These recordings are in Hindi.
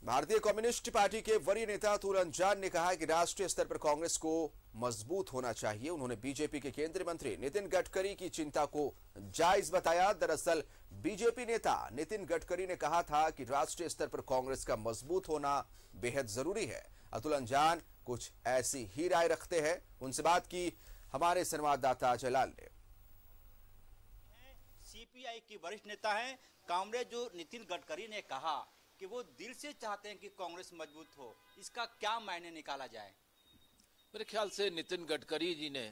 भारतीय कम्युनिस्ट पार्टी के वरीय नेता अतुल अंजान ने कहा कि राष्ट्रीय स्तर पर कांग्रेस को मजबूत होना चाहिए। उन्होंने बीजेपी के केंद्रीय मंत्री नितिन गडकरी की चिंता को जायज बताया। दरअसल बीजेपी नेता नितिन गडकरी ने कहा था कि राष्ट्रीय स्तर पर कांग्रेस का मजबूत होना बेहद जरूरी है। अतुल अंजान कुछ ऐसी ही राय रखते हैं। उनसे बात की हमारे संवाददाता जलाल ने। सीपीआई की वरिष्ठ नेता हैं कांग्रेस, जो नितिन गडकरी ने कहा कि वो दिल से चाहते हैं कि कांग्रेस मजबूत हो, इसका क्या मायने निकाला जाए? मेरे ख्याल से नितिन गडकरी जी ने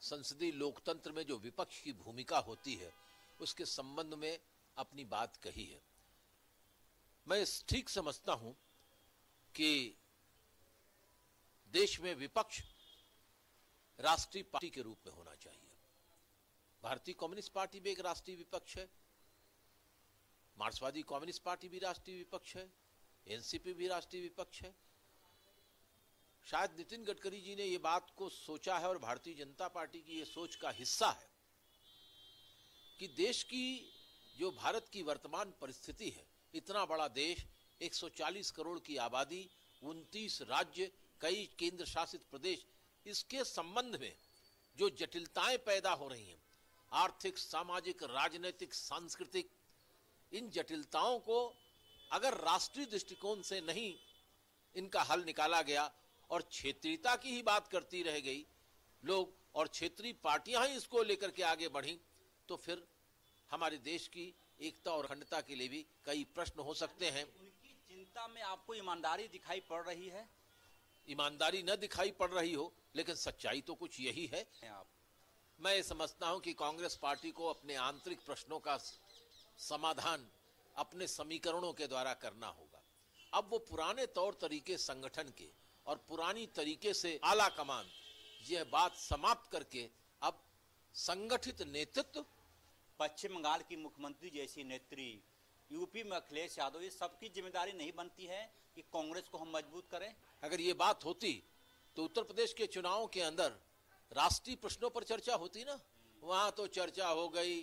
संसदीय लोकतंत्र में जो विपक्ष की भूमिका होती है उसके संबंध में अपनी बात कही है। मैं ठीक समझता हूं कि देश में विपक्ष राष्ट्रीय पार्टी के रूप में होना चाहिए। भारतीय कम्युनिस्ट पार्टी भी एक राष्ट्रीय विपक्ष है, मार्क्सवादी कम्युनिस्ट पार्टी भी राष्ट्रीय विपक्ष है, एनसीपी भी राष्ट्रीय विपक्ष है। शायद नितिन गडकरी जी ने ये बात को सोचा है और भारतीय जनता पार्टी की ये सोच का हिस्सा है कि देश की जो भारत की वर्तमान परिस्थिति है, इतना बड़ा देश, 140 करोड़ की आबादी, 29 राज्य, कई केंद्र शासित प्रदेश, इसके संबंध में जो जटिलताएं पैदा हो रही हैं, आर्थिक, सामाजिक, राजनीतिक, सांस्कृतिक, इन जटिलताओं को अगर राष्ट्रीय दृष्टिकोण से नहीं इनका हल निकाला गया और क्षेत्रीयता की ही बात करती रह गई लोग और क्षेत्रीय पार्टियां ही इसको लेकर के आगे बढ़ी, तो फिर हमारे देश की एकता और अखंडता के लिए भी कई प्रश्न हो सकते हैं। उनकी चिंता में आपको ईमानदारी दिखाई पड़ रही है? ईमानदारी न दिखाई पड़ रही हो, लेकिन सच्चाई तो कुछ यही है। मैं ये समझता हूं कि कांग्रेस पार्टी को अपने आंतरिक प्रश्नों का समाधान अपने समीकरणों के द्वारा करना होगा। अब वो पुराने तौर तरीके संगठन के और पुरानी तरीके से आला कमान यह बात समाप्त करके अब संगठित नेतृत्व, पश्चिम बंगाल की मुख्यमंत्री जैसी नेत्री, यूपी में अखिलेश यादव, ये सबकी जिम्मेदारी नहीं बनती है कि कांग्रेस को हम मजबूत करें? अगर ये बात होती तो उत्तर प्रदेश के चुनावों के अंदर राष्ट्रीय प्रश्नों पर चर्चा होती ना। वहां तो चर्चा हो गई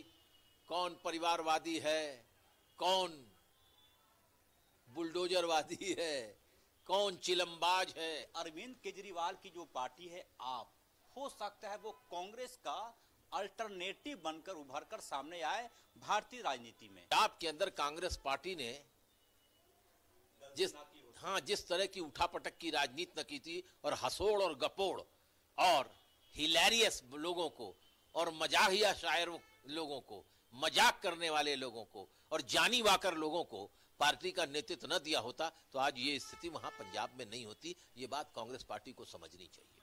कौन परिवारवादी है, कौन बुलडोजरवादी है, कौन चिलमबाज है। अरविंद केजरीवाल की जो पार्टी है आप, हो सकता है वो कांग्रेस का अल्टरनेटिव बनकर उभरकर सामने आए भारतीय राजनीति में। आपके अंदर कांग्रेस पार्टी ने जिस तरह की उठापटक की राजनीति न की थी और हसोड़ और गपोड़ और हिलेरियस लोगों को और मजाहिया शायरों लोगों को, मजाक करने वाले लोगों को और जानी वाकर लोगों को पार्टी का नेतृत्व न दिया होता तो आज ये स्थिति वहां पंजाब में नहीं होती। ये बात कांग्रेस पार्टी को समझनी चाहिए।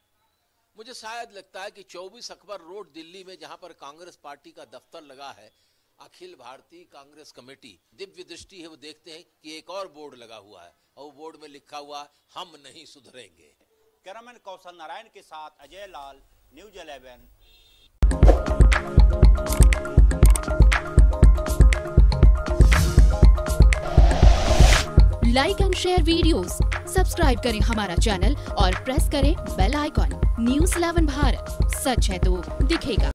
मुझे शायद लगता है कि 24 अकबर रोड दिल्ली में, जहां पर कांग्रेस पार्टी का दफ्तर लगा है, अखिल भारतीय कांग्रेस कमेटी, दिव्य दृष्टि है, वो देखते हैं कि एक और बोर्ड लगा हुआ है और वो बोर्ड में लिखा हुआ हम नहीं सुधरेंगे। कैमरामैन कौशल नारायण के साथ Ajay Lal, news 11। Like and share videos, subscribe करें हमारा चैनल और प्रेस करें बेल आइकॉन। न्यूज़ 11 भारत, सच है तो दिखेगा।